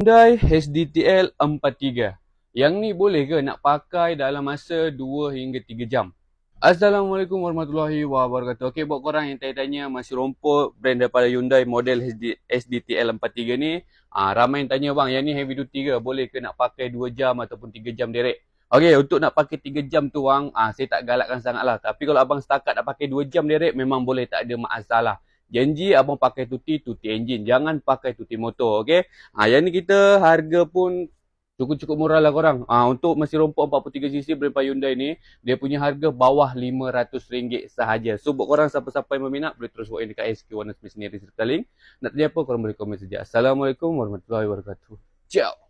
Hyundai HDTL 43. Yang ni boleh ke nak pakai dalam masa 2 hingga 3 jam? Assalamualaikum warahmatullahi wabarakatuh. Okey, buat korang yang tanya-tanya masih rompot brand daripada Hyundai model HDTL 43 ni, ramai yang tanya, bang, yang ni heavy duty ke? Boleh ke nak pakai 2 jam ataupun 3 jam direct? Okey, untuk nak pakai 3 jam tu bang, saya tak galakkan sangat lah. Tapi kalau abang setakat nak pakai 2 jam direct, memang boleh, tak ada masalah. Janji abang pakai tuti engine. Jangan pakai tuti motor, okey? Yang ni kita harga pun cukup-cukup murah lah korang. Untuk mesin rompot 43cc brand Hyundai ni, dia punya harga bawah RM500 sahaja. So buat korang siapa-siapa yang berminat, boleh terus walk in dekat SQ Warna sendiri serta link. Nak tanya apa, korang boleh komen saja. Assalamualaikum warahmatullahi wabarakatuh. Ciao.